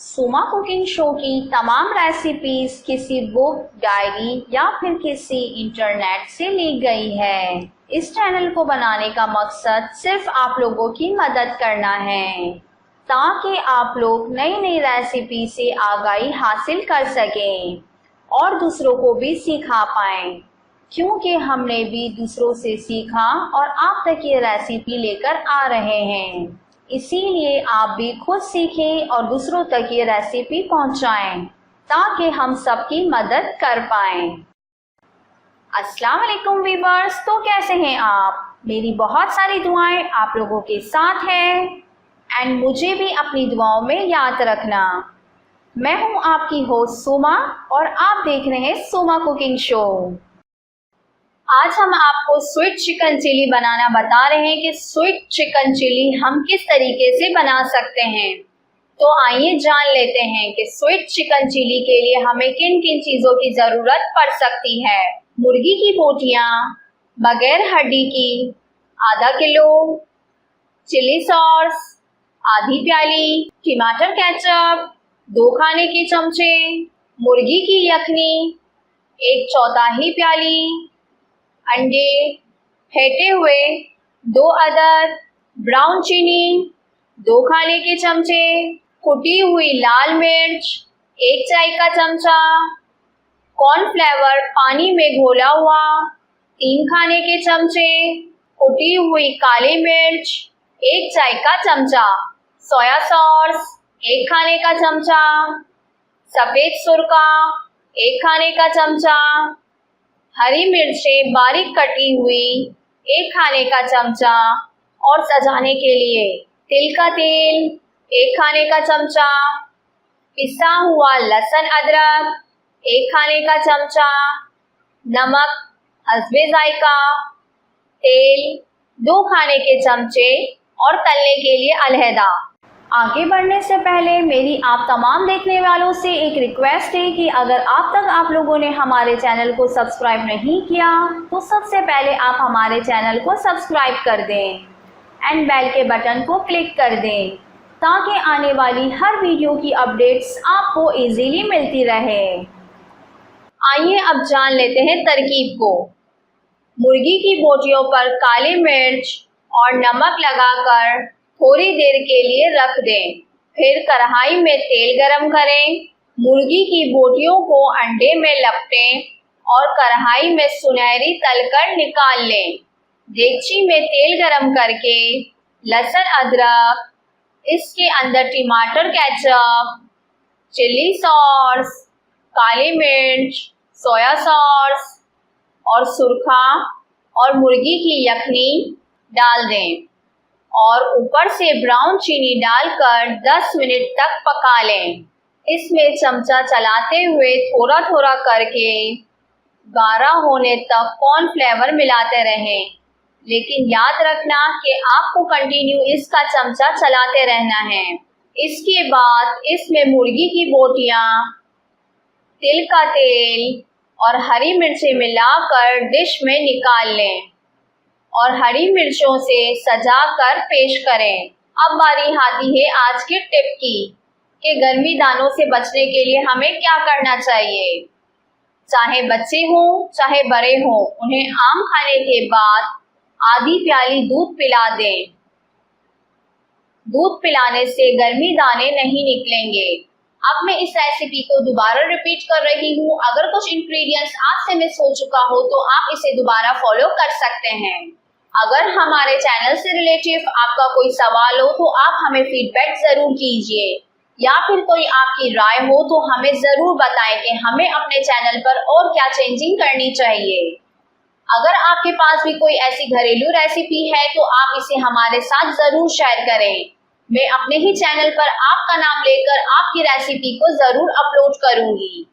सुमा cooking show की तमाम रेसिपीज किसी बुक, डायरी या फिर किसी इंटरनेट से ली गई है। इस चैनल को बनाने का मकसद सिर्फ आप लोगों की मदद करना है ताकि आप लोग नई नई रेसिपी से आगाही हासिल कर सकें और दूसरों को भी सिखा पाएं, क्योंकि हमने भी दूसरों से सीखा और आप तक ये रेसिपी लेकर आ रहे हैं। इसीलिए आप भी खुद सीखें और दूसरों तक ये रेसिपी पहुंचाएं ताकि हम सबकी मदद कर पाएं। अस्सलाम वालेकुम वीवर्स, तो कैसे हैं आप? मेरी बहुत सारी दुआएं आप लोगों के साथ हैं एंड मुझे भी अपनी दुआओं में याद रखना। मैं हूं आपकी होस्ट सुमा और आप देख रहे हैं सुमा कुकिंग शो। आज हम आपको स्वीट चिकन चिली बनाना बता रहे हैं कि स्वीट चिकन चिली हम किस तरीके से बना सकते हैं। तो आइए जान लेते हैं कि स्वीट चिकन चिली के लिए हमें किन किन चीज़ों की ज़रूरत पड़ सकती है। मुर्गी की बोटियाँ बगैर हड्डी की आधा किलो, चिली सॉस आधी प्याली, टमाटर केचप 2 खाने के चमचे, मुर्गी की यखनी 1 चौथाई प्याली, अंडे फेंटे हुए 2 अदद, ब्राउन चीनी 2 खाने के चमचे, कुटी हुई लाल मिर्च 1 चाय का चमचा, कॉर्नफ्लेवर पानी में घोला हुआ 3 खाने के चमचे, कुटी हुई काली मिर्च 1 चाय का चमचा, सोया सॉस 1 खाने का चमचा, सफ़ेद सुरका 1 खाने का चमचा, हरी मिर्चें बारीक कटी हुई 1 खाने का चमचा और सजाने के लिए तिल का तेल 1 खाने का चमचा, पिसा हुआ लहसुन अदरक 1 खाने का चमचा, नमक हस्बे जायका, तेल 2 खाने के चमचे और तलने के लिए अलहदा। आगे बढ़ने से पहले मेरी आप तमाम देखने वालों से एक रिक्वेस्ट है कि अगर आप लोगों ने हमारे चैनल को सब्सक्राइब नहीं किया तो सबसे पहले आप हमारे चैनल को सब्सक्राइब कर दें एंड बेल के बटन को क्लिक कर दें ताकि आने वाली हर वीडियो की अपडेट्स आपको इजीली मिलती रहे। आइए अब जान लेते हैं तरकीब को। मुर्गी की बोटियों पर काली मिर्च और नमक लगाकर थोड़ी देर के लिए रख दें। फिर कढ़ाई में तेल गरम करें, मुर्गी की बोटियों को अंडे में लपेटें और कढ़ाई में सुनहरी तलकर निकाल लें। देगची में तेल गरम करके लहसुन अदरक, इसके अंदर टमाटर केचप, चिली सॉस, काली मिर्च, सोया सॉस और सुरखा और मुर्गी की यखनी डाल दें और ऊपर से ब्राउन चीनी डालकर 10 मिनट तक पका लें। इसमें चमचा चलाते हुए थोड़ा थोड़ा करके गाढ़ा होने तक कॉर्नफ्लेवर मिलाते रहें, लेकिन याद रखना कि आपको कंटिन्यू इसका चमचा चलाते रहना है। इसके बाद इसमें मुर्गी की बोटियाँ, तिल का तेल और हरी मिर्चें मिलाकर डिश में निकाल लें और हरी मिर्चों से सजाकर पेश करें। अब बारी आती है आज के टिप की कि गर्मी दानों से बचने के लिए हमें क्या करना चाहिए। चाहे बच्चे हों चाहे बड़े हों, उन्हें आम खाने के बाद आधी प्याली दूध पिला दें। दूध पिलाने से गर्मी दाने नहीं निकलेंगे। अब मैं इस रेसिपी को दोबारा रिपीट कर रही हूँ। अगर कुछ इंग्रेडिएंट्स आपसे मिस हो चुका हो तो आप इसे दोबारा फॉलो कर सकते हैं। अगर हमारे चैनल से रिलेटिव आपका कोई सवाल हो तो आप हमें फीडबैक ज़रूर कीजिए या फिर कोई आपकी राय हो तो हमें ज़रूर बताएं कि हमें अपने चैनल पर और क्या चेंजिंग करनी चाहिए। अगर आपके पास भी कोई ऐसी घरेलू रेसिपी है तो आप इसे हमारे साथ ज़रूर शेयर करें। मैं अपने ही चैनल पर आपका नाम लेकर आपकी रेसिपी को ज़रूर अपलोड करूँगी।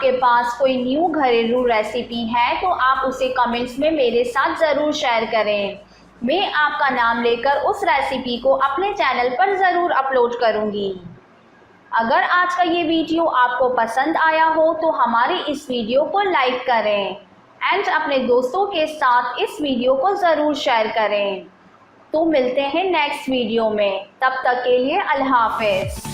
आपके पास कोई न्यू घरेलू रेसिपी है तो आप उसे कमेंट्स में मेरे साथ ज़रूर शेयर करें। मैं आपका नाम लेकर उस रेसिपी को अपने चैनल पर ज़रूर अपलोड करूँगी। अगर आज का ये वीडियो आपको पसंद आया हो तो हमारी इस वीडियो को लाइक करें एंड अपने दोस्तों के साथ इस वीडियो को ज़रूर शेयर करें। तो मिलते हैं नेक्स्ट वीडियो में, तब तक के लिए अल्लाह हाफ़िज़।